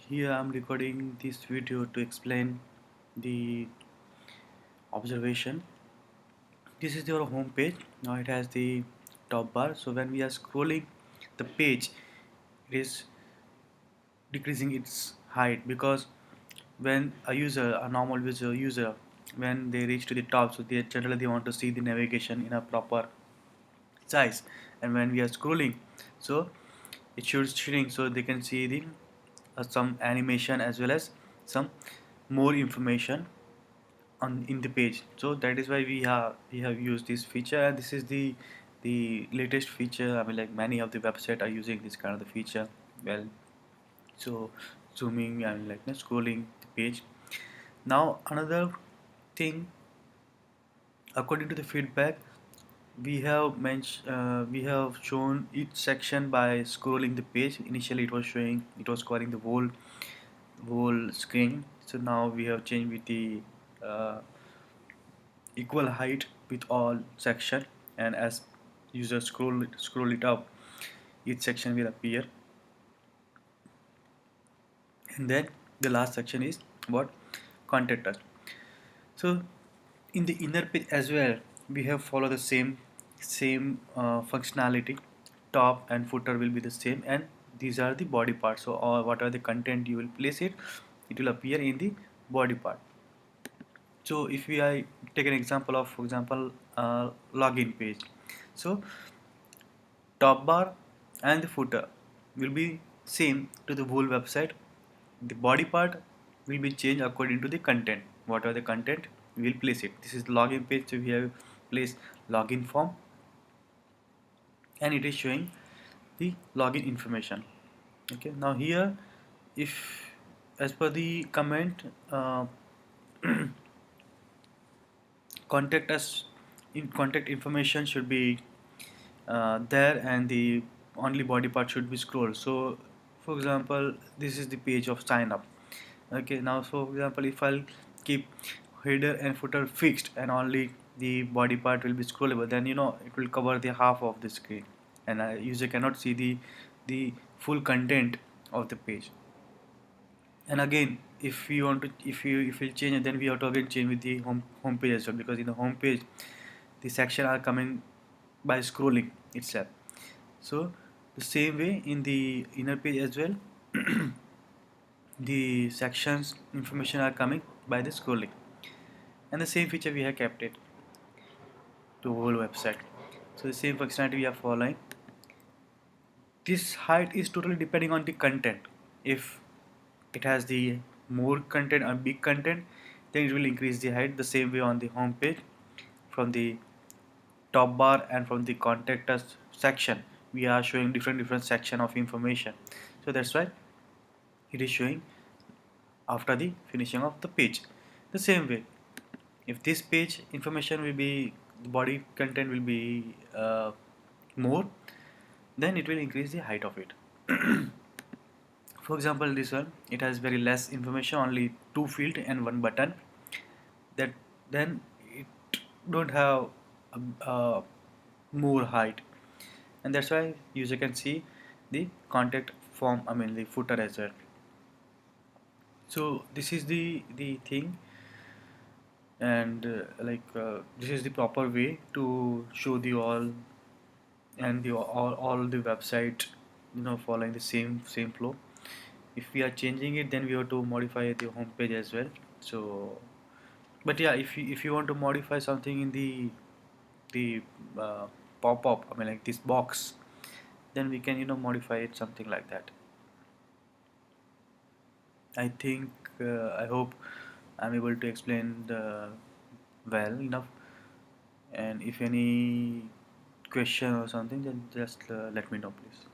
Here I'm recording this video to explain the observation. This is your home page. Now it has the top bar. So when we are scrolling the page, it is decreasing its height because when a normal user, when they reach to the top, so they generally want to see the navigation in a proper size. And when we are scrolling, so it should shrink so they can see the some animation as well as some more information on in the page. So that is why we have used this feature, and this is the latest feature. I mean, like many of the website are using this kind of the feature. Well, so zooming and like scrolling the page. Now another thing, according to the feedback, we have shown each section by scrolling the page. Initially it was covering the whole screen. So now we have changed with the uh, equal height with all section, and as user scroll it up, each section will appear. And then the last section is what? Contact us. So in the inner page as well, we have follow the same functionality. Top and footer will be the same, and these are the body parts. So what are the content you will place it will appear in the body part. So if we I take an example of, for example, login page. So top bar and the footer will be same to the whole website. The body part will be changed according to the content. What are the content? We will place it. This is the login page, so we have placed login form, and it is showing the login information. Okay, now here, if as per the comment, contact us in contact information should be there, and the only body part should be scrolled. So for example, this is the page of sign up. Okay, now so for example, if I'll keep header and footer fixed and only the body part will be scrollable, then it will cover the half of the screen, and user cannot see the full content of the page. And again, if you want to, if you change it, then we have to again change with the home page as well, because in the home page the section are coming by scrolling itself. So the same way in the inner page as well, the sections information are coming by the scrolling, and the same feature we have kept it to whole website. So the same functionality we are following. This height is totally depending on the content. If it has the more content or big content, then it will increase the height. The same way on the home page, from the top bar and from the contact us section, we are showing different section of information. So that's why it is showing after the finishing of the page. The same way, if this page information will be, the body content will be more, then it will increase the height of it. For example, this one, it has very less information, only two field and one button. That then it don't have a more height, and that's why user can see the contact form, I mean the footer as well. So this is the thing, and this is the proper way to show the all, and the all the website following the same flow. If we are changing it, then we have to modify the home page as well. So but yeah, if you want to modify something in the pop-up, I mean like this box, then we can modify it something like that. I think I hope I'm able to explain well enough. And if any question or something, then just let me know, please.